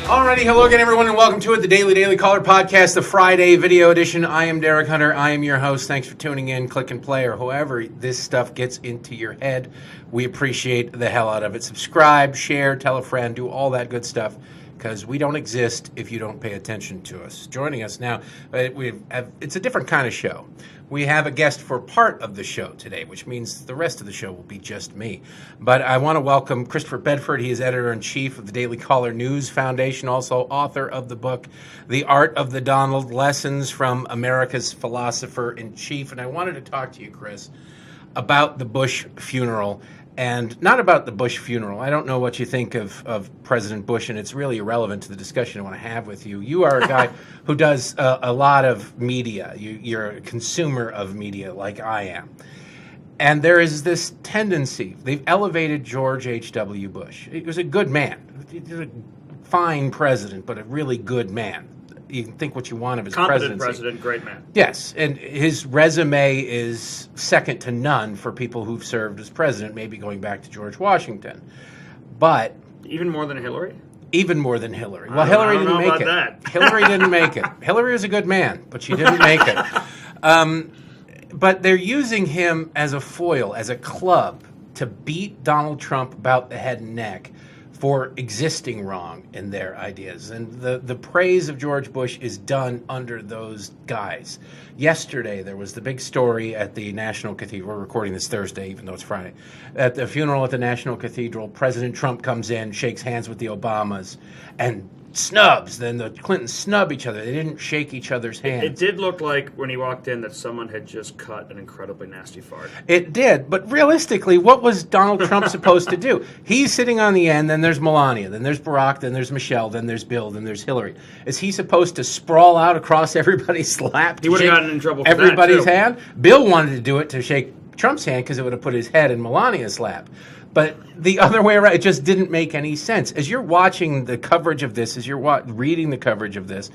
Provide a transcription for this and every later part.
Alrighty, hello again, everyone, and welcome to it, the Daily Caller Podcast, the Friday video edition. I am Derek Hunter. I am your host. Thanks for tuning in, click and play, or however this stuff gets into your head. We appreciate the hell out of it. Subscribe, share, tell a friend, do all that good stuff, because we don't exist if you don't pay attention to us. Joining us now, it's a different kind of show. We have a guest for part of the show today, which means the rest of the show will be just me. But I want to welcome Chris Bedford. He is editor-in-chief of the Daily Caller News Foundation, also author of the book, The Art of the Donald, Lessons from America's Philosopher-in-Chief. And I wanted to talk to you, Chris, about the Bush funeral. And not about the Bush funeral. I don't know what you think of President Bush, and it's really irrelevant to the discussion I want to have with you. You are a guy who does a lot of media. You're a consumer of media like I am. And there is this tendency. They've elevated George H.W. Bush. He was a good man. He was a fine president, but a really good man. You can think what you want of his competent presidency. President, great man. Yes, and his resume is second to none for people who've served as president, maybe going back to George Washington. But even more than Hillary? Even more than Hillary. Well, Hillary didn't make it. Hillary didn't make it. Hillary was a good man, but she didn't make it. But they're using him as a foil, as a club, to beat Donald Trump about the head and neck for existing wrong in their ideas. And the praise of George Bush is done under those guys. Yesterday, there was the big story at the National Cathedral. We're recording this Thursday, even though it's Friday. At the funeral at the National Cathedral, President Trump comes in, shakes hands with the Obamas, and snubs. Then the Clintons snub each other. They didn't shake each other's hands. It did look like, when he walked in, that someone had just cut an incredibly nasty fart. It did. But realistically, what was Donald Trump supposed to do? He's sitting on the end, then there's Melania, then there's Barack, then there's Michelle, then there's Bill, then there's Hillary. Is he supposed to sprawl out across everybody's lap? He would have gotten in trouble for everybody's that, too. hand? Bill wanted to do it to shake Trump's hand because it would have put his head in Melania's lap. But the other way around, it just didn't make any sense. As you're watching the coverage of this, as you're reading the coverage of this,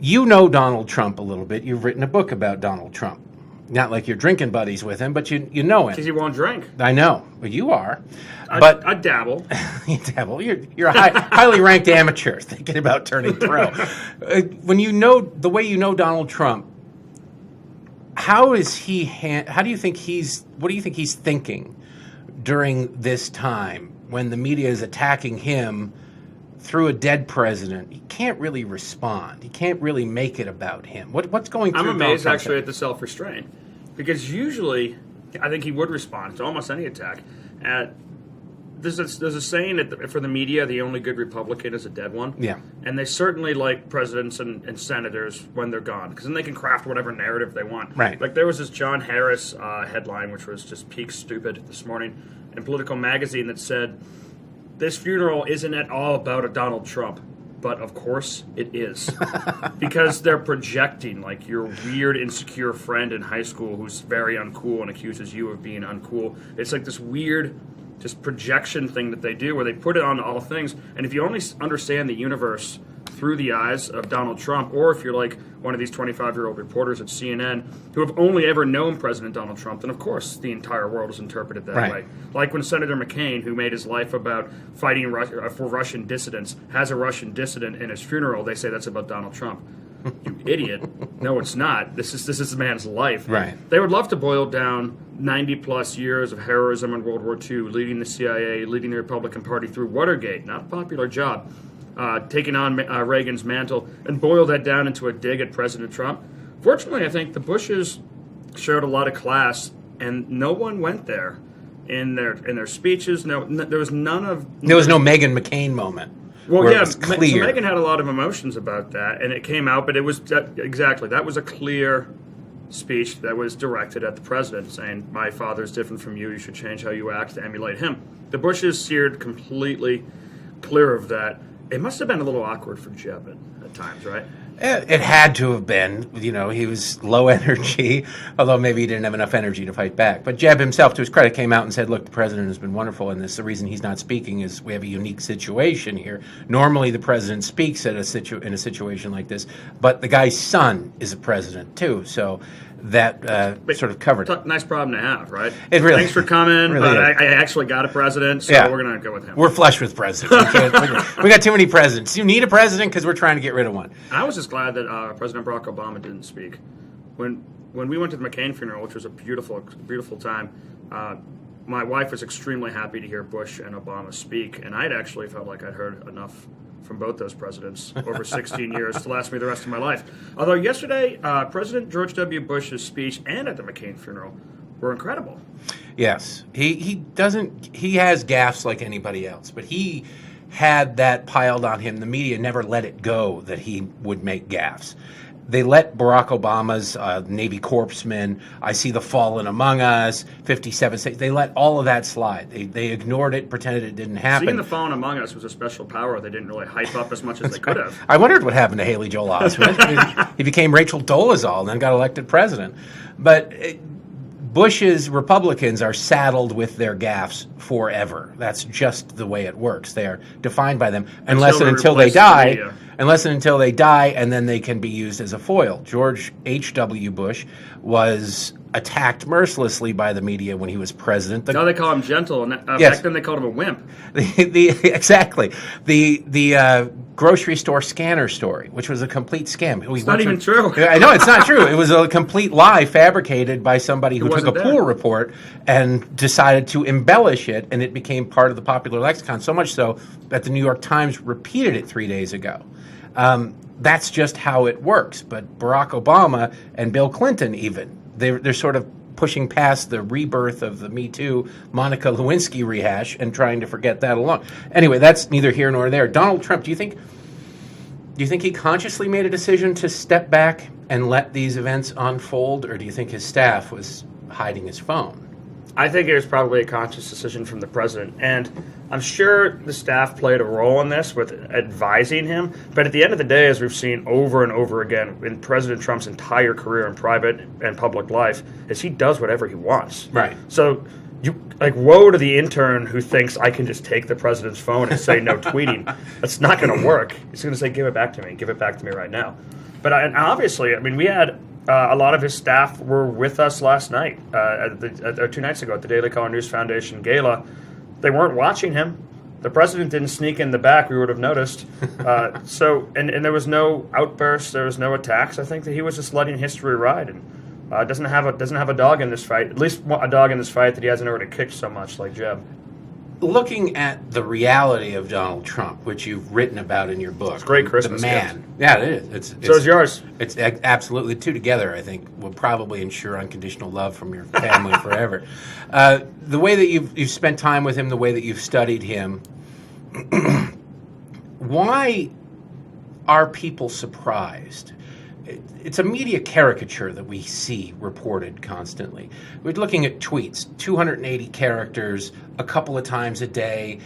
you know Donald Trump a little bit. You've written a book about Donald Trump. Not like you're drinking buddies with him, but you know him. Because he won't drink. I know. Well, you are. I dabble. You dabble. You're a highly ranked amateur thinking about turning pro. When you know the way you know Donald Trump, how do you think what do you think he's thinking during this time when the media is attacking him through a dead president? He can't really respond. He can't really make it about him. What's going through? I'm amazed actually at the self-restraint, because usually I think he would respond to almost any attack. There's a saying that for the media, the only good Republican is a dead one. Yeah. And they certainly like presidents and senators when they're gone, because then they can craft whatever narrative they want. Right. Like there was this John Harris headline, which was just peak stupid this morning in Political Magazine, that said, "This funeral isn't at all about a Donald Trump." But of course it is. Because they're projecting like your weird, insecure friend in high school who's very uncool and accuses you of being uncool. It's like this weird just projection thing that they do where they put it on all things. And if you only understand the universe through the eyes of Donald Trump, or if you're like one of these 25-year-old reporters at CNN who have only ever known President Donald Trump, then of course the entire world is interpreted that way. Like when Senator McCain, who made his life about fighting for Russian dissidents, has a Russian dissident in his funeral, they say that's about Donald Trump. You idiot. No, it's not. This is the man's life. Right. They would love to boil down 90-plus years of heroism in World War II, leading the CIA, leading the Republican Party through Watergate. Not a popular job. Taking on Reagan's mantle, and boil that down into a dig at President Trump. Fortunately, I think the Bushes showed a lot of class, and no one went there in their speeches. No, there was none of. There was no Meghan McCain moment. Well, yeah, so Meghan had a lot of emotions about that, and it came out, but it was exactly that was a clear speech that was directed at the president, saying, "My father is different from you. You should change how you act to emulate him." The Bushes steered completely clear of that. It must have been a little awkward for Jeb at times, right? It had to have been. You know, he was low energy, although maybe he didn't have enough energy to fight back. But Jeb himself, to his credit, came out and said, look, the president has been wonderful in this. The reason he's not speaking is we have a unique situation here. Normally the president speaks in a situation like this, but the guy's son is a president too. So that sort of covered it. Nice problem to have, right? It really. Thanks for coming, Really but I actually got a president, so we're going to go with him. We're flush with presidents. We got too many presidents. You need a president because we're trying to get rid of one. I was just glad that President Barack Obama didn't speak. When we went to the McCain funeral, which was a beautiful time, my wife was extremely happy to hear Bush and Obama speak, and I'd actually felt like I'd heard enough from both those presidents over 16 years to last me the rest of my life. Although yesterday, President George W. Bush's speech and at the McCain funeral were incredible. Yes, he has gaffes like anybody else, but he had that piled on him. The media never let it go that he would make gaffes. They let Barack Obama's Navy corpsman, I see the fallen among us, 57 states, they let all of that slide. They ignored it, pretended it didn't happen. Seeing the fallen among us was a special power they didn't really hype up as much as they could have. I wondered what happened to Haley Joel Osment. He became Rachel Dolezal and then got elected president. But Bush's Republicans are saddled with their gaffes forever. That's just the way it works. They are defined by them unless and until they die. Unless and until they die, and then they can be used as a foil. George H.W. Bush was attacked mercilessly by the media when he was president. Now they call him gentle, and yes. Back then they called him a wimp. Exactly. The grocery store scanner story, which was a complete scam. It's not even true. I know, it's not true. It was a complete lie fabricated by somebody who took a pool report and decided to embellish it, and it became part of the popular lexicon, so much so that the New York Times repeated it 3 days ago. That's just how it works. But Barack Obama and Bill Clinton even, they're sort of pushing past the rebirth of the Me Too, Monica Lewinsky rehash and trying to forget that along. Anyway, that's neither here nor there. Donald Trump, do you think he consciously made a decision to step back and let these events unfold, or do you think his staff was hiding his phone? I think it was probably a conscious decision from the president, and I'm sure the staff played a role in this with advising him, but at the end of the day, as we've seen over and over again in President Trump's entire career in private and public life, is he does whatever he wants. Right. So, woe to the intern who thinks I can just take the president's phone and say no tweeting. That's not going to work. He's going to say, give it back to me right now. But obviously, we had a lot of his staff were with us last night, 2 nights ago at the Daily Caller News Foundation Gala. They weren't watching him. The president didn't sneak in the back. We would have noticed. And there was no outbursts. There was no attacks. I think that he was just letting history ride, and doesn't have a dog in this fight. At least a dog in this fight that he hasn't already kicked so much, like Jeb. Looking at the reality of Donald Trump, which you've written about in your book, it's a great Christmas the man. gift. Yeah, it is. So is yours. It's absolutely two together. I think will probably ensure unconditional love from your family forever. The way that you've spent time with him, the way that you've studied him, why are people surprised? It's a media caricature that we see reported constantly. We're looking at tweets, 280 characters, a couple of times a day,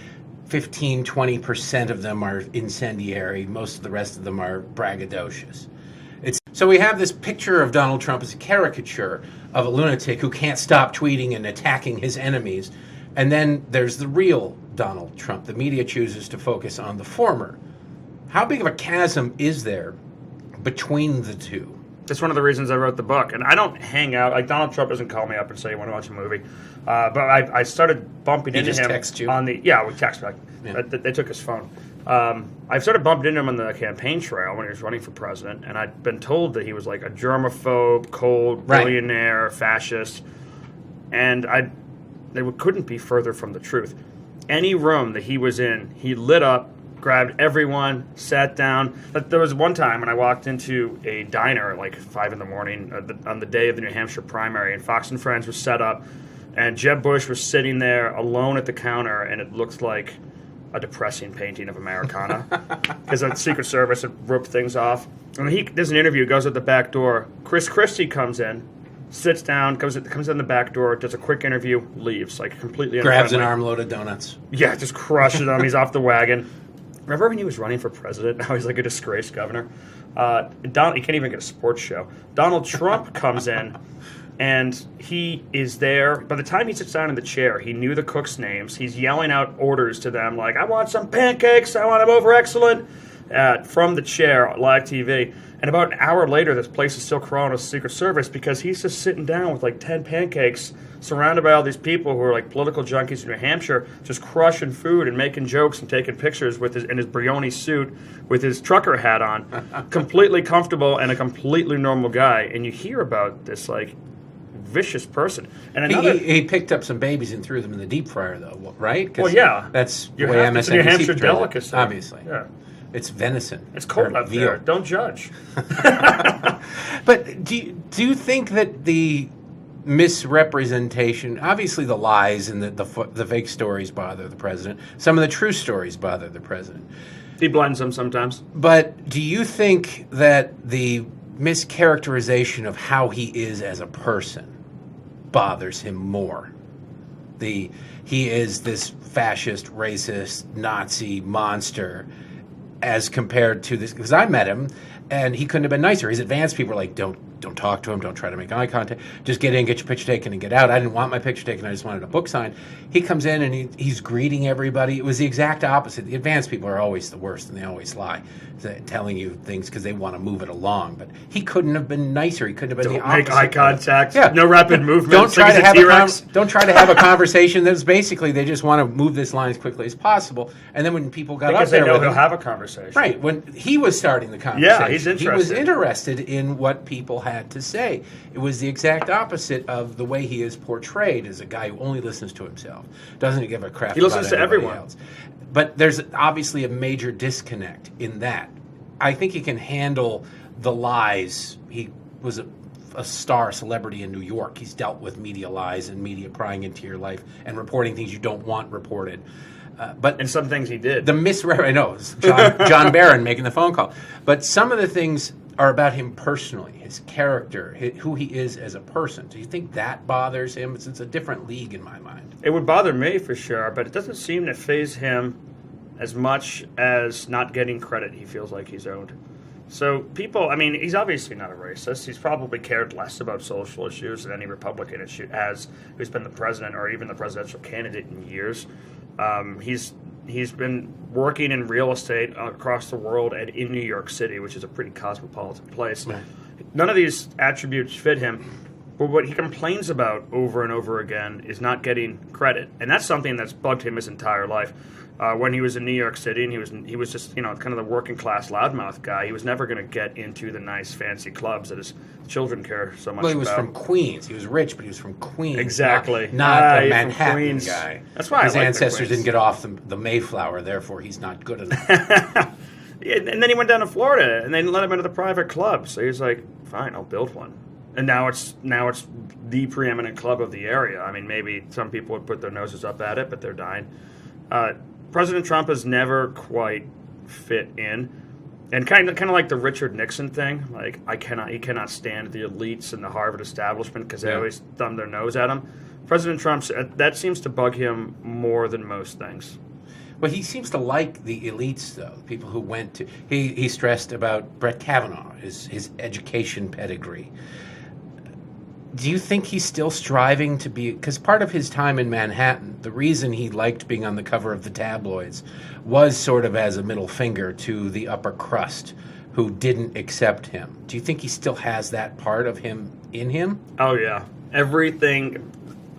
15, 20% of them are incendiary, most of the rest of them are braggadocious. So we have this picture of Donald Trump as a caricature of a lunatic who can't stop tweeting and attacking his enemies, and then there's the real Donald Trump. The media chooses to focus on the former. How big of a chasm is there between the two? That's one of the reasons I wrote the book. And I don't hang out. Like, Donald Trump doesn't call me up and say, you want to watch a movie? But I started bumping into him. Text you? We text back. Yeah. They took his phone. I started bumping into him on the campaign trail when he was running for president. And I'd been told that he was like a germaphobe, cold, billionaire, fascist. And they couldn't be further from the truth. Any room that he was in, he lit up, grabbed everyone, sat down. But there was one time when I walked into a diner at like 5 in the morning on the day of the New Hampshire primary, and Fox and Friends was set up, and Jeb Bush was sitting there alone at the counter, and it looked like a depressing painting of Americana because the Secret Service had ripped things off. And he does an interview, goes out the back door. Chris Christie comes in, sits down, comes in the back door, does a quick interview, leaves, like completely grabs an armload of donuts. Yeah, just crushes him. He's off the wagon. Remember when he was running for president? Now he's like a disgraced governor. He can't even get a sports show. Donald Trump comes in, and he is there. By the time he sits down in the chair, he knew the cooks' names. He's yelling out orders to them like, I want some pancakes. I want them over excellent. from the chair, live TV. And about an hour later, this place is still crawling with Secret Service because he's just sitting down with like 10 pancakes, surrounded by all these people who are like political junkies in New Hampshire, just crushing food and making jokes and taking pictures with in his Brioni suit with his trucker hat on, completely comfortable and a completely normal guy. And you hear about this like vicious person. And he picked up some babies and threw them in the deep fryer, though, right? Well, yeah, that's the way MSNBC New Hampshire portrays it, delicacy, obviously. Yeah. It's venison. It's cold out veal. there. Don't judge. But do you think that the misrepresentation, obviously the lies and the fake stories bother the president. Some of the true stories bother the president. He blends them sometimes. But do you think that the mischaracterization of how he is as a person bothers him more? He is this fascist, racist, Nazi monster as compared to this, because I met him and he couldn't have been nicer. His advanced people were like, don't talk to him, don't try to make eye contact, just get in, get your picture taken, and get out. I didn't want my picture taken, I just wanted a book signed. He comes in and he's greeting everybody. It was the exact opposite. The advanced people are always the worst, and they always lie, telling you things because they want to move it along. But he couldn't have been nicer. He couldn't have been the opposite. Don't make eye contact. Yeah. No rapid movement. Don't try to have a conversation that's basically they just want to move this line as quickly as possible. And then when people got because up there they know with he'll him, have a conversation. right, when he was starting the conversation, Yeah, he's interested. He was interested in what people had to say. It was the exact opposite of the way he is portrayed as a guy who only listens to himself, doesn't give a crap He listens about to anybody everyone. else. But there's obviously a major disconnect in that. I think he can handle the lies. He was a star celebrity in New York. He's dealt with media lies and media prying into your life and reporting things you don't want reported. And some things he did. I know, it was John Barron making the phone call. But some of the things are about him personally, his character, who he is as a person. Do you think that bothers him? It's a different league in my mind. It would bother me for sure, but it doesn't seem to faze him as much as not getting credit he feels like he's owed. So people, I mean, he's obviously not a racist. He's probably cared less about social issues than any Republican who's been the president or even the presidential candidate in years. He's been working in real estate across the world and in New York City, which is a pretty cosmopolitan place. Right. None of these attributes fit him, but what he complains about over and over again is not getting credit, and that's something that's bugged him his entire life. When he was in New York City, and he was just kind of the working class loudmouth guy. He was never going to get into the nice fancy clubs that his children care so much about. Well, he was from Queens. He was rich, but he was from Queens. Exactly, not a Manhattan guy. That's why his I like ancestors didn't get off the Mayflower. Therefore, he's not good enough. And then he went down to Florida, and they let him into the private club. So he's like, "Fine, I'll build one." And now it's the preeminent club of the area. I mean, maybe some people would put their noses up at it, but they're dying. President Trump has never quite fit in, and kind of like the Richard Nixon thing. Like he cannot stand the elites and the Harvard establishment because they always thumb their nose at him. President Trump's that seems to bug him more than most things. Well, he seems to like the elites, though. People who went to he stressed about Brett Kavanaugh, his education pedigree. Do you think he's still striving to be... Because part of his time in Manhattan, the reason he liked being on the cover of the tabloids was sort of as a middle finger to the upper crust who didn't accept him. Do you think he still has that part of him in him? Oh, yeah. Everything...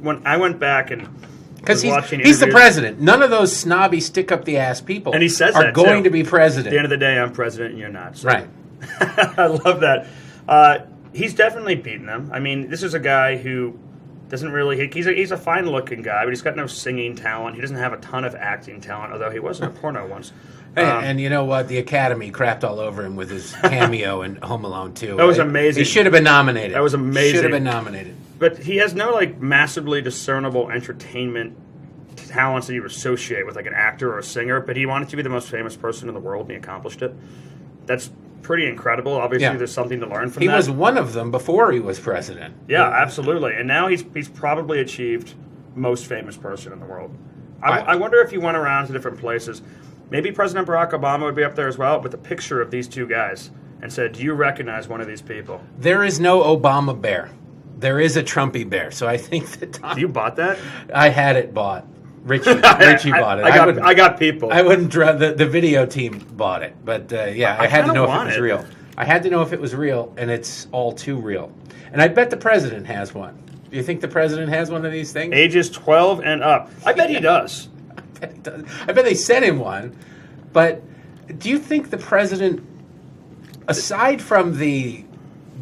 When I went back and... Because he's the president. None of those snobby, stick-up-the-ass people and he says are that going too. to be president. At the end of the day, I'm president and you're not. So. Right. I love that. He's definitely beaten them. I mean, this is a guy who doesn't really... He's a fine-looking guy, but he's got no singing talent. He doesn't have a ton of acting talent, although he was in a porno once. And you know what? The Academy crapped all over him with his cameo in Home Alone 2. That was amazing. He should have been nominated. That was amazing. Should have been nominated. But he has no massively discernible entertainment talents that you associate with an actor or a singer, but he wanted to be the most famous person in the world, and he accomplished it. That's pretty incredible. Obviously, there's something to learn from that. He was one of them before he was president. Yeah, absolutely. And now he's probably achieved most famous person in the world. I wonder if you went around to different places, maybe President Barack Obama would be up there as well, with a picture of these two guys, and said, do you recognize one of these people? There is no Obama bear. There is a Trumpy bear. So I think that... You bought that? I had it bought. Richie bought it. I got people. I wouldn't. The video team bought it, but I had to know if it was real. I had to know if it was real, and it's all too real. And I bet the president has one. Do you think the president has one of these things? Ages 12 and up. I bet he does. I bet they sent him one. But do you think the president, aside from the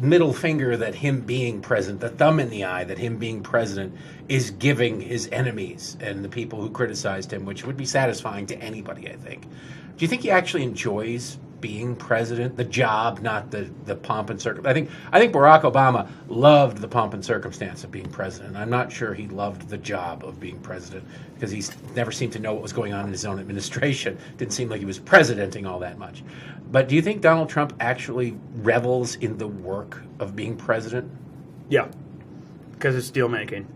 middle finger that him being president, the thumb in the eye that him being president is giving his enemies and the people who criticized him, which would be satisfying to anybody, I think. Do you think he actually enjoys being president, the job, not the pomp and circumstance? I think Barack Obama loved the pomp and circumstance of being president. I'm not sure he loved the job of being president because he never seemed to know what was going on in his own administration. Didn't seem like he was presidenting all that much. But do you think Donald Trump actually revels in the work of being president? Yeah, because it's deal making.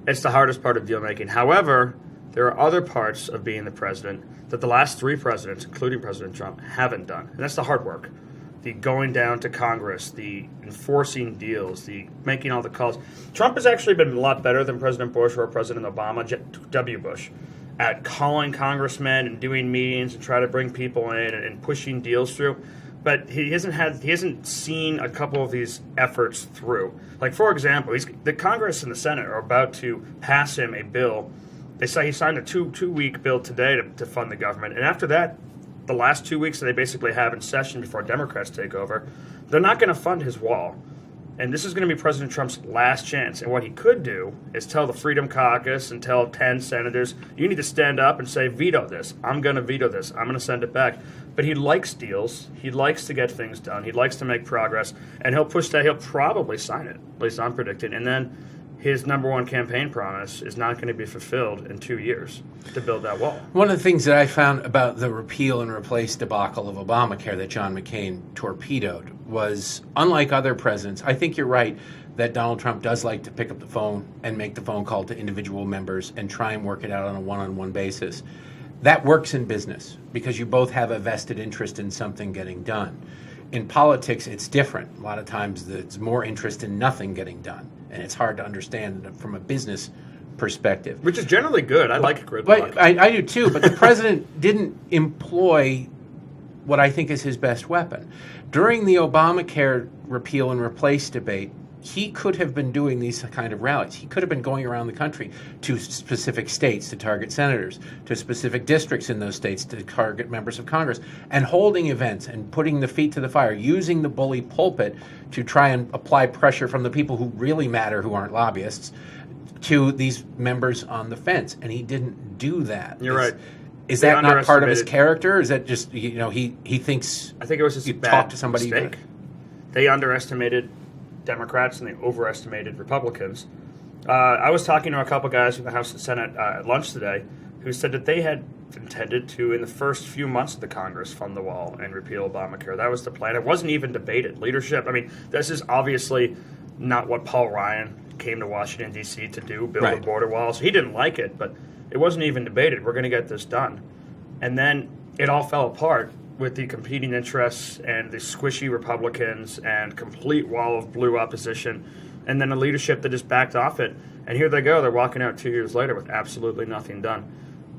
It's the hardest part of deal making. However, there are other parts of being the president that the last three presidents, including President Trump, haven't done. And that's the hard work. The going down to Congress, the enforcing deals, the making all the calls. Trump has actually been a lot better than President Bush or President Obama, W. Bush, at calling congressmen and doing meetings and try to bring people in and pushing deals through. But he hasn't seen a couple of these efforts through. Like, for example, the Congress and the Senate are about to pass him a bill. They say he signed a two-week bill today to fund the government. And after that, the last 2 weeks that they basically have in session before Democrats take over, they're not going to fund his wall. And this is going to be President Trump's last chance. And what he could do is tell the Freedom Caucus and tell 10 senators, you need to stand up and say, veto this. I'm going to veto this. I'm going to send it back. But he likes deals. He likes to get things done. He likes to make progress. And he'll push that. He'll probably sign it, at least I'm predicting. And then his number one campaign promise is not going to be fulfilled in 2 years to build that wall. One of the things that I found about the repeal and replace debacle of Obamacare that John McCain torpedoed was, unlike other presidents, I think you're right that Donald Trump does like to pick up the phone and make the phone call to individual members and try and work it out on a one-on-one basis. That works in business because you both have a vested interest in something getting done. In politics, it's different. A lot of times there's more interest in nothing getting done, and it's hard to understand from a business perspective. Which is generally good. I like gridlock. But I do too, but the president didn't employ what I think is his best weapon. During the Obamacare repeal and replace debate, he could have been doing these kind of rallies. He could have been going around the country to specific states to target senators, to specific districts in those states to target members of Congress, and holding events and putting the feet to the fire, using the bully pulpit to try and apply pressure from the people who really matter, who aren't lobbyists, to these members on the fence. And he didn't do that. You're right. Is that not part of his character? Is that just, he thinks... I think it was just a bad talk to somebody mistake. They underestimated Democrats and they overestimated Republicans. I was talking to a couple guys from the House and Senate at lunch today who said that they had intended to, in the first few months of the Congress, fund the wall and repeal Obamacare. That was the plan. It wasn't even debated. Leadership, I mean, this is obviously not what Paul Ryan came to Washington, D.C. to do, build a border wall. So he didn't like it, but it wasn't even debated. We're going to get this done. And then it all fell apart with the competing interests and the squishy Republicans and complete wall of blue opposition, and then a leadership that just backed off it. And here they go. They're walking out 2 years later with absolutely nothing done.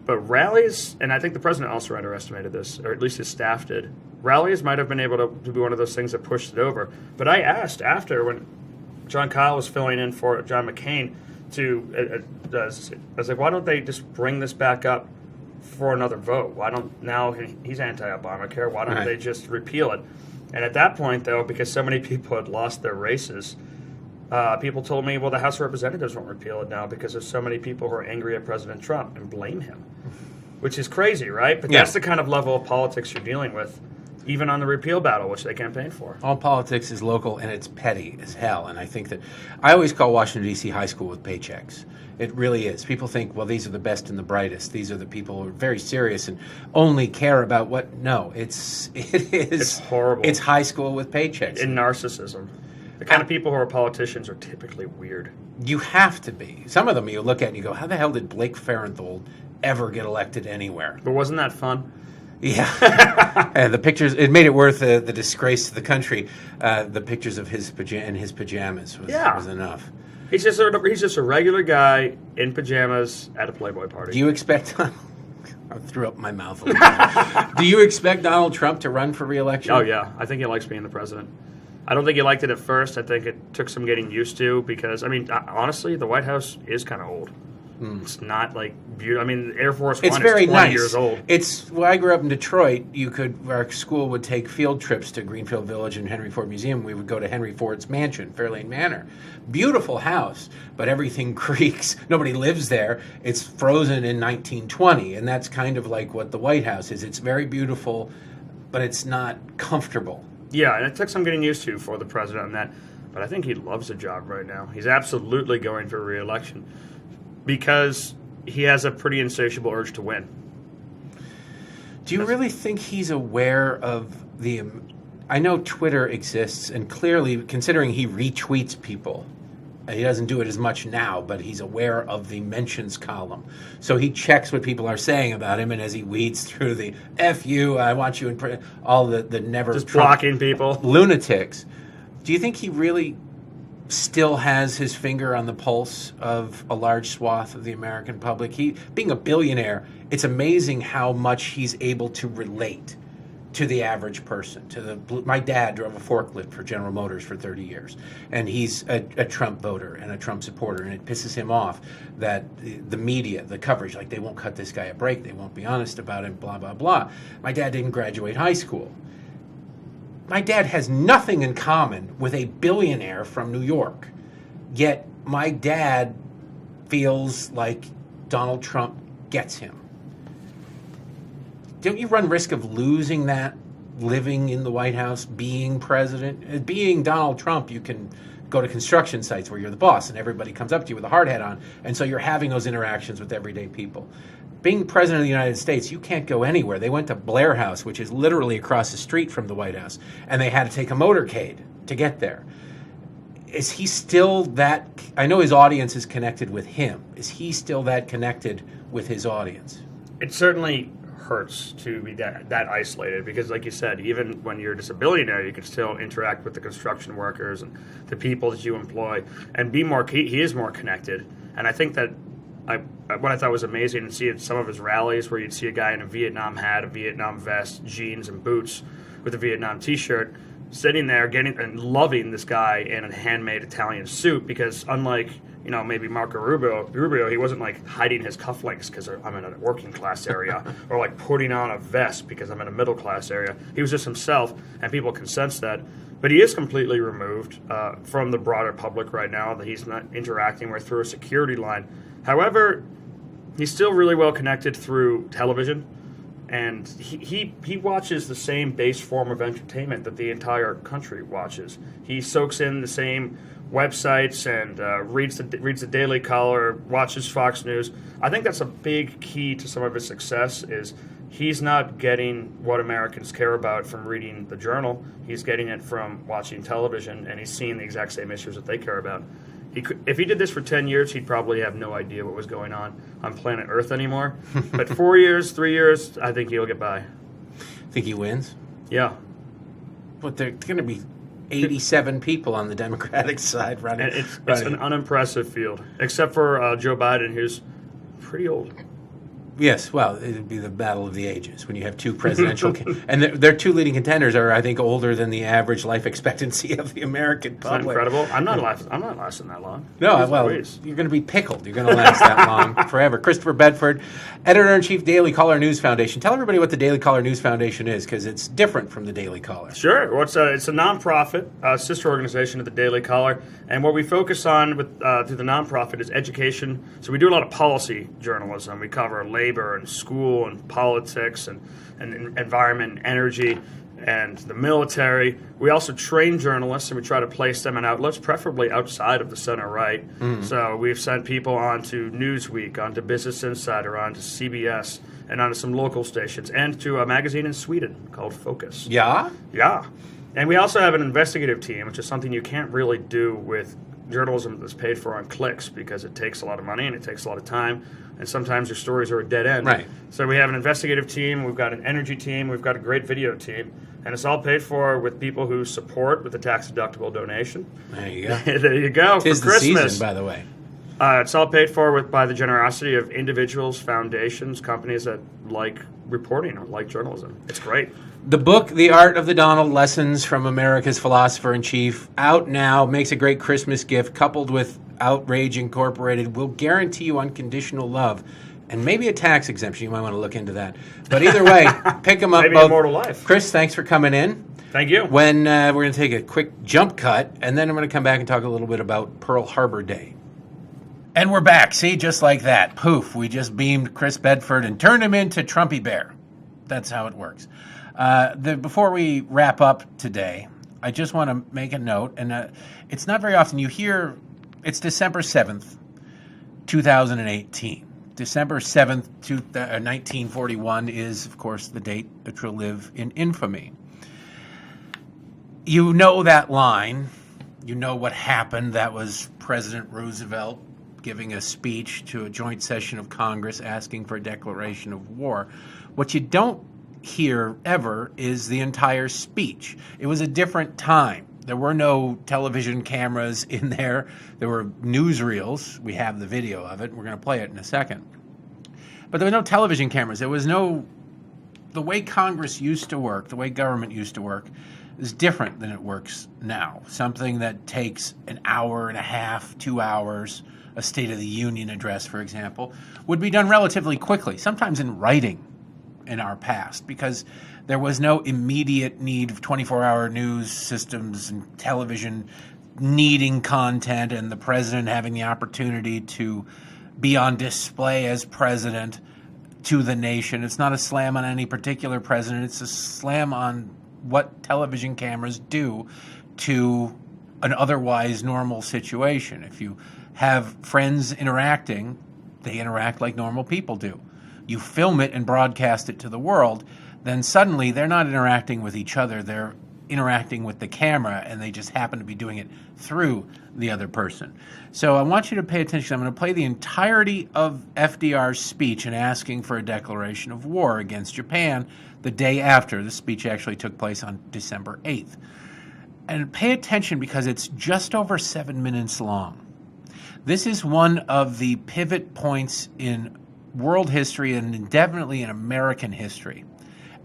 But rallies, and I think the president also underestimated this, or at least his staff did, rallies might have been able to be one of those things that pushed it over. But I asked after, when John Kyle was filling in for John McCain, I was like, why don't they just bring this back up for another vote? Why don't, now he's anti-Obamacare, why don't they just repeal it? And at that point, though, because so many people had lost their races, people told me, well, the House of Representatives won't repeal it now because there's so many people who are angry at President Trump and blame him, which is crazy, right? But that's the kind of level of politics you're dealing with, even on the repeal battle, which they campaigned for. All politics is local, and it's petty as hell. And I think that I always call Washington, D.C. high school with paychecks. It really is. People think, well, these are the best and the brightest. These are the people who are very serious and only care about what. No, it is. It's horrible. It's high school with paychecks. And narcissism. The kind of people who are politicians are typically weird. You have to be. Some of them you look at and you go, how the hell did Blake Farenthold ever get elected anywhere? But wasn't that fun? Yeah. And the pictures, it made it worth the disgrace to the country. The pictures of his pajamas was enough. He's just a regular guy in pajamas at a Playboy party. Do you expect... I threw up my mouth a little bit. Do you expect Donald Trump to run for re-election? Oh, yeah. I think he likes being the president. I don't think he liked it at first. I think it took some getting used to because, I mean, honestly, the White House is kind of old. It's not like beautiful. I mean, Air Force One is 20 nice. years old. When I grew up in Detroit, our school would take field trips to Greenfield Village and Henry Ford Museum. We would go to Henry Ford's mansion, Fairlane Manor. Beautiful house, but everything creaks. Nobody lives there. It's frozen in 1920, and that's kind of like what the White House is. It's very beautiful, but it's not comfortable. Yeah, and it took some getting used to for the president on that. But I think he loves the job right now. He's absolutely going for re-election because he has a pretty insatiable urge to win. Do you really think he's aware of the... I know Twitter exists, and clearly, considering he retweets people, he doesn't do it as much now, but he's aware of the mentions column. So he checks what people are saying about him, and as he weeds through the F you, I want you in... all the never... Just blocking people. Lunatics. Do you think he really still has his finger on the pulse of a large swath of the American public? Being a billionaire, it's amazing how much he's able to relate to the average person. My dad drove a forklift for General Motors for 30 years, and he's a Trump voter and a Trump supporter, and it pisses him off that the media, the coverage, like they won't cut this guy a break, they won't be honest about him, blah, blah, blah. My dad didn't graduate high school. My dad has nothing in common with a billionaire from New York, yet my dad feels like Donald Trump gets him. Don't you run risk of losing that living in the White House, being president? Being Donald Trump, you can go to construction sites where you're the boss and everybody comes up to you with a hard hat on, and so you're having those interactions with everyday people. Being president of the United States, you can't go anywhere. They went to Blair House, which is literally across the street from the White House, and they had to take a motorcade to get there. Is he still that... I know his audience is connected with him. Is he still that connected with his audience? It certainly hurts to be that isolated because, like you said, even when you're just a billionaire, you can still interact with the construction workers and the people that you employ and be more... He is more connected, and I think that what I thought was amazing to see at some of his rallies where you'd see a guy in a Vietnam hat, a Vietnam vest, jeans, and boots with a Vietnam T-shirt sitting there getting and loving this guy in a handmade Italian suit because unlike, maybe Marco Rubio, he wasn't like hiding his cufflinks because I'm in a working class area or like putting on a vest because I'm in a middle class area. He was just himself, and people can sense that. But he is completely removed from the broader public right now that he's not interacting with through a security line. However, he's still really well connected through television, and he watches the same base form of entertainment that the entire country watches. He soaks in the same websites and reads the Daily Caller, watches Fox News. I think that's a big key to some of his success is he's not getting what Americans care about from reading the Journal. He's getting it from watching television, and he's seeing the exact same issues that they care about. If he did this for 10 years, he'd probably have no idea what was going on planet Earth anymore. But 4 years, 3 years, I think he'll get by. Think he wins? Yeah. But there are going to be 87 people on the Democratic side running. And it's an unimpressive field, except for Joe Biden, who's pretty old. Yes, well, it would be the battle of the ages when you have two presidential... and their two leading contenders are, I think, older than the average life expectancy of the American public. Isn't that incredible? I'm not lasting that long. No, well, you're going to be pickled. You're going to last that long forever. Christopher Bedford, Editor-in-Chief, Daily Caller News Foundation. Tell everybody what the Daily Caller News Foundation is, because it's different from the Daily Caller. Sure. Well, it's a nonprofit, sister organization of the Daily Caller, and what we focus on with through the nonprofit is education. So we do a lot of policy journalism. We cover labor and school and politics and environment and energy and the military. We also train journalists, and we try to place them in outlets, preferably outside of the center right. Mm-hmm. So we've sent people onto Newsweek, onto Business Insider, onto CBS, and onto some local stations, and to a magazine in Sweden called Focus. Yeah? Yeah. And we also have an investigative team, which is something you can't really do with journalism that's paid for on clicks because it takes a lot of money and it takes a lot of time, and sometimes your stories are a dead end. Right. So we have an investigative team, we've got an energy team, we've got a great video team, and it's all paid for with people who support with a tax-deductible donation. There you go. There you go. Tis for the Christmas. season, by the way. It's all paid for by the generosity of individuals, foundations, companies that like reporting or like journalism. It's great. The book, The Art of the Donald, Lessons from America's Philosopher-in-Chief, out now, makes a great Christmas gift, coupled with Outrage Incorporated, will guarantee you unconditional love and maybe a tax exemption. You might want to look into that. But either way, pick them up Maybe both. immortal life. Chris, thanks for coming in. Thank you. When we're going to take a quick jump cut, and then I'm going to come back and talk a little bit about Pearl Harbor Day. And we're back. See, just like that. Poof, we just beamed Chris Bedford and turned him into Trumpy Bear. That's how it works. Before we wrap up today, I just want to make a note, and it's not very often you hear, it's December 7th, 2018. December 7th, 1941 is, of course, the date that will live in infamy. You know that line. You know what happened. That was President Roosevelt giving a speech to a joint session of Congress asking for a declaration of war. What you don't hear ever is the entire speech. It was a different time. There were no television cameras in there. There were newsreels. We have the video of it. We're going to play it in a second. But there were no television cameras. There was no... The way Congress used to work, the way government used to work, is different than it works now. Something that takes an hour and a half, 2 hours, a State of the Union address, for example, would be done relatively quickly, sometimes in writing in our past, because there was no immediate need of 24-hour news systems and television needing content and the president having the opportunity to be on display as president to the nation. It's not a slam on any particular president. It's a slam on what television cameras do to an otherwise normal situation. If you have friends interacting, they interact like normal people do. You film it and broadcast it to the world, then suddenly they're not interacting with each other. They're interacting with the camera, and they just happen to be doing it through the other person. So I want you to pay attention. I'm going to play the entirety of FDR's speech in asking for a declaration of war against Japan the day after. The speech actually took place on December 8th. And pay attention because it's just over 7 minutes long. This is one of the pivot points in world history and definitely in American history.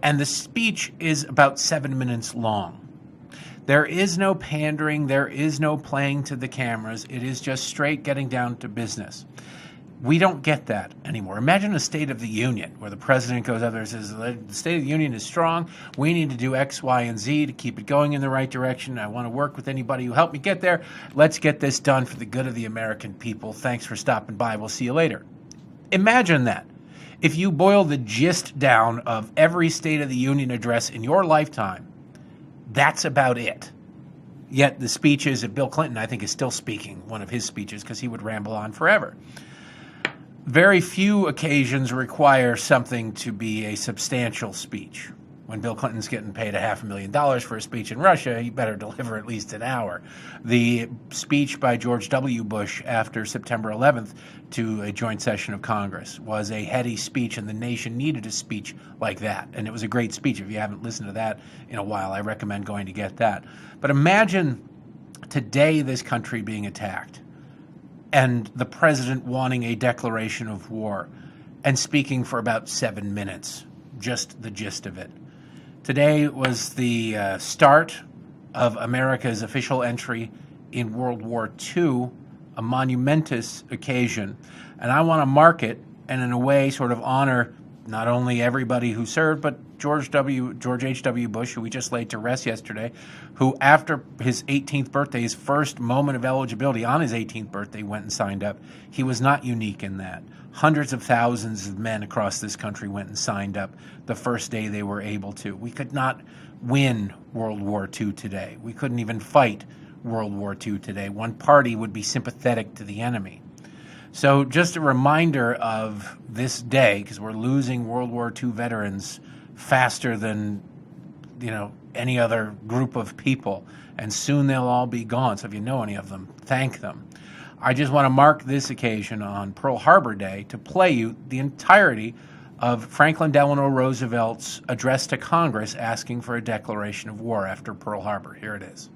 And the speech is about 7 minutes long. There is no pandering. There is no playing to the cameras. It is just straight getting down to business. We don't get that anymore. Imagine a State of the Union where the president goes out there and says, the State of the Union is strong. We need to do X, Y, and Z to keep it going in the right direction. I want to work with anybody who helped me get there. Let's get this done for the good of the American people. Thanks for stopping by. We'll see you later. Imagine that. If you boil the gist down of every State of the Union address in your lifetime, that's about it. Yet the speeches of Bill Clinton, I think, is still speaking, one of his speeches, because he would ramble on forever. Very few occasions require something to be a substantial speech. When Bill Clinton's getting paid $500,000 for a speech in Russia, he better deliver at least an hour. The speech by George W. Bush after September 11th to a joint session of Congress was a heady speech, and the nation needed a speech like that. And it was a great speech. If you haven't listened to that in a while, I recommend going to get that. But imagine today this country being attacked and the president wanting a declaration of war and speaking for about 7 minutes, just the gist of it. Today was the start of America's official entry in World War II, a monumentous occasion. And I want to mark it and in a way sort of honor not only everybody who served, but George H.W. Bush, who we just laid to rest yesterday, who after his 18th birthday, his first moment of eligibility on his 18th birthday, went and signed up. He was not unique in that. Hundreds of thousands of men across this country went and signed up the first day they were able to. We could not win World War II today. We couldn't even fight World War II today. One party would be sympathetic to the enemy. So just a reminder of this day, because we're losing World War II veterans faster than any other group of people, and soon they'll all be gone. So if you know any of them, thank them. I just want to mark this occasion on Pearl Harbor Day to play you the entirety of Franklin Delano Roosevelt's address to Congress asking for a declaration of war after Pearl Harbor. Here it is.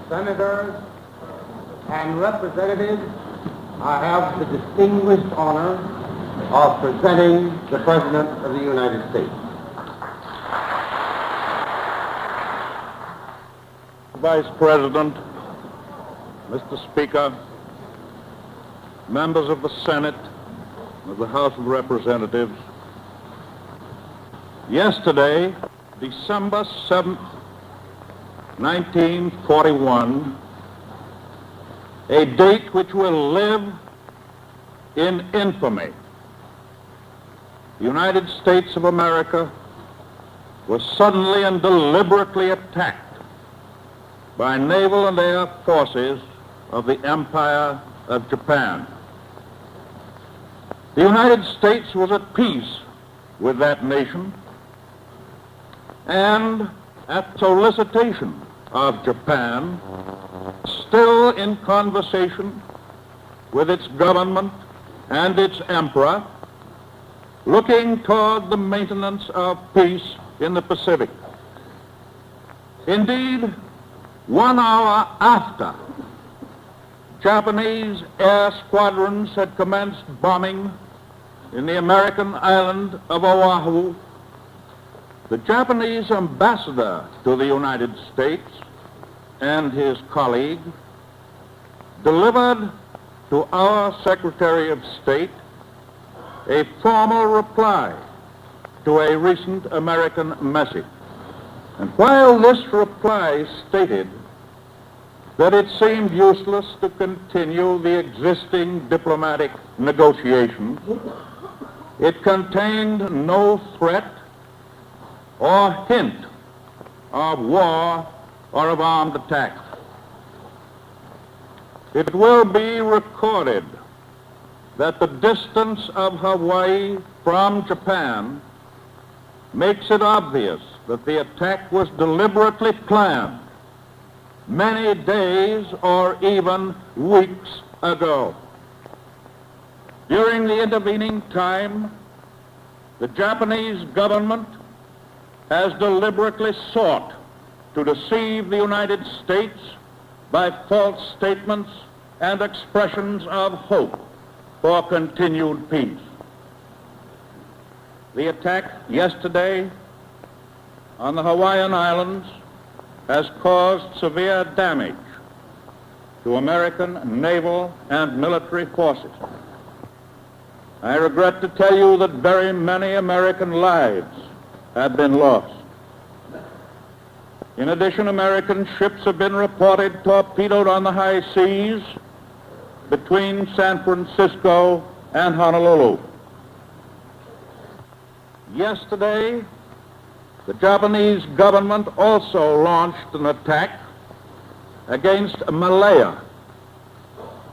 Senators and representatives, I have the distinguished honor of presenting the President of the United States. Vice President, Mr. Speaker, members of the Senate, of the House of Representatives, yesterday, December 7th, 1941, a date which will live in infamy. The United States of America was suddenly and deliberately attacked by naval and air forces of the Empire of Japan. The United States was at peace with that nation, and at solicitation of Japan, still in conversation with its government and its emperor, looking toward the maintenance of peace in the Pacific. Indeed, 1 hour after Japanese air squadrons had commenced bombing in the American island of Oahu, the Japanese ambassador to the United States and his colleague delivered to our Secretary of State a formal reply to a recent American message. And while this reply stated that it seemed useless to continue the existing diplomatic negotiations, it contained no threat or hint of war or of armed attack. It will be recorded that the distance of Hawaii from Japan makes it obvious that the attack was deliberately planned many days or even weeks ago. During the intervening time, the Japanese government has deliberately sought to deceive the United States by false statements and expressions of hope for continued peace. The attack yesterday on the Hawaiian Islands has caused severe damage to American naval and military forces. I regret to tell you that very many American lives have been lost. In addition, American ships have been reported torpedoed on the high seas between San Francisco and Honolulu. Yesterday, the Japanese government also launched an attack against Malaya.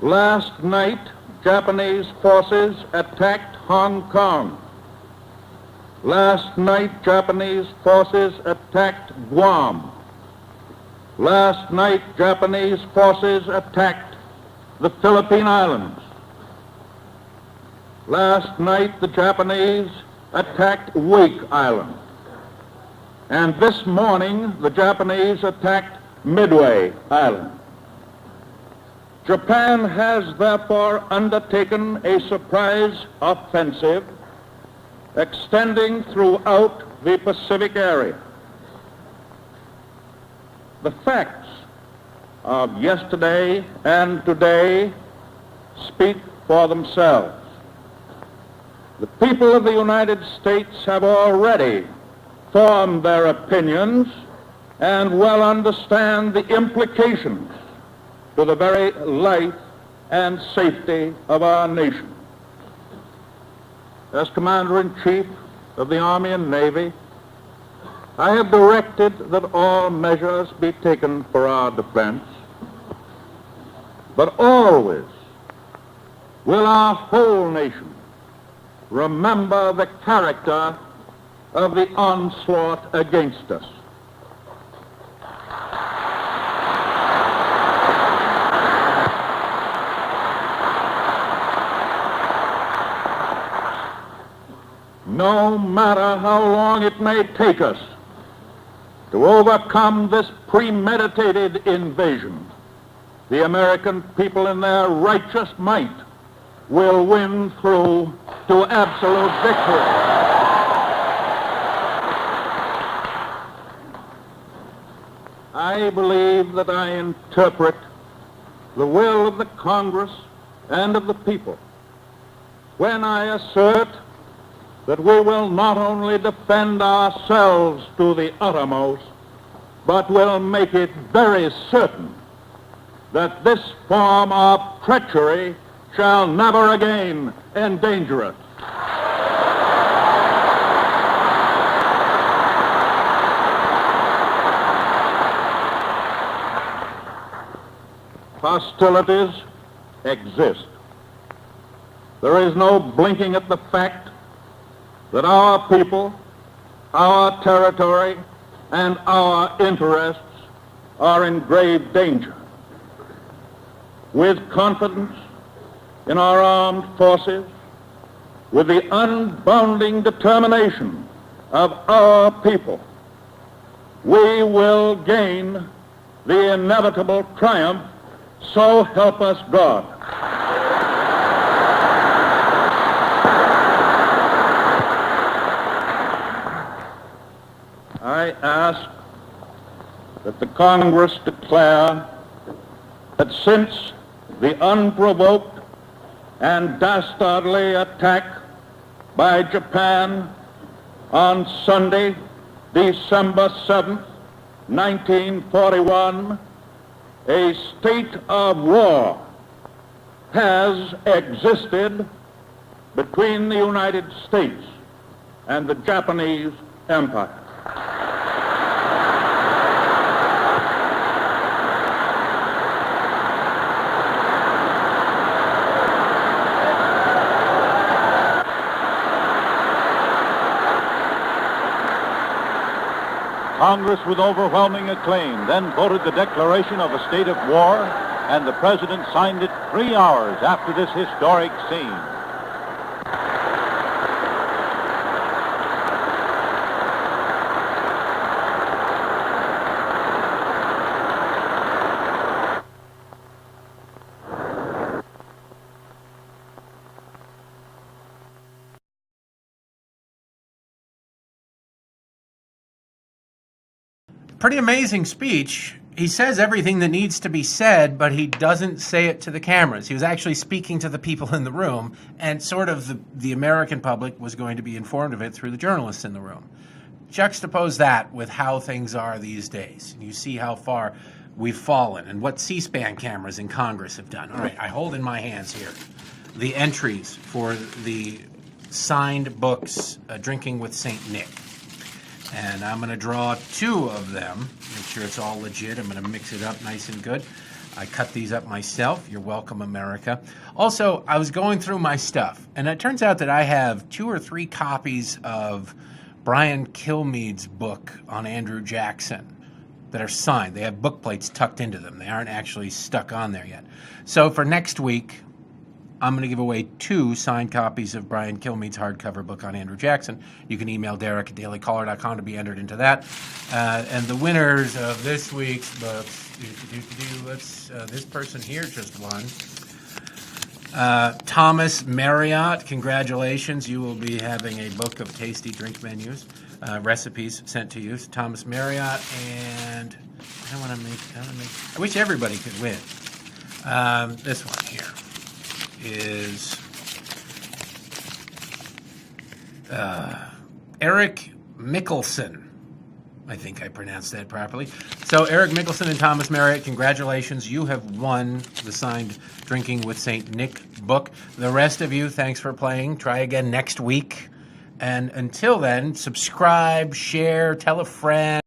Last night, Japanese forces attacked Hong Kong. Last night, Japanese forces attacked Guam. Last night, Japanese forces attacked the Philippine Islands. Last night, the Japanese attacked Wake Island. And this morning, the Japanese attacked Midway Island. Japan has therefore undertaken a surprise offensive extending throughout the Pacific area. The facts of yesterday and today speak for themselves. The people of the United States have already formed their opinions and well understand the implications to the very life and safety of our nation. As Commander-in-Chief of the Army and Navy, I have directed that all measures be taken for our defense, but always will our whole nation remember the character of the onslaught against us. No matter how long it may take us to overcome this premeditated invasion, the American people in their righteous might will win through to absolute victory. I believe that I interpret the will of the Congress and of the people when I assert that we will not only defend ourselves to the uttermost, but will make it very certain that this form of treachery shall never again endanger us. Hostilities exist. There is no blinking at the fact that our people, our territory, and our interests are in grave danger. With confidence in our armed forces, with the unbounding determination of our people, we will gain the inevitable triumph, so help us God. I ask that the Congress declare that since the unprovoked and dastardly attack by Japan on Sunday, December 7th, 1941, a state of war has existed between the United States and the Japanese Empire. Congress, with overwhelming acclaim, then voted the declaration of a state of war, and the President signed it 3 hours after this historic scene. Pretty amazing speech. He says everything that needs to be said, but he doesn't say it to the cameras. He was actually speaking to the people in the room, and sort of the American public was going to be informed of it through the journalists in the room. Juxtapose that with how things are these days, and you see how far we've fallen and what C-SPAN cameras in Congress have done. All right, I hold in my hands here the entries for the signed books, Drinking with St. Nick. And I'm going to draw 2 of them, make sure it's all legit. I'm going to mix it up nice and good. I cut these up myself. You're welcome, America. Also, I was going through my stuff, and it turns out that I have 2 or 3 copies of Brian Kilmeade's book on Andrew Jackson that are signed. They have book plates tucked into them. They aren't actually stuck on there yet. So for next week, I'm going to give away 2 signed copies of Brian Kilmeade's hardcover book on Andrew Jackson. You can email Derek at dailycaller.com to be entered into that. And the winners of this week's books, this person here just won. Thomas Marriott, congratulations. You will be having a book of tasty drink menus, recipes sent to you. Thomas Marriott, and I wish everybody could win. This one here is Eric Mickelson. I think I pronounced that properly. So Eric Mickelson and Thomas Marriott, congratulations. You have won the signed Drinking with St. Nick book. The rest of you, thanks for playing. Try again next week. And until then, subscribe, share, tell a friend.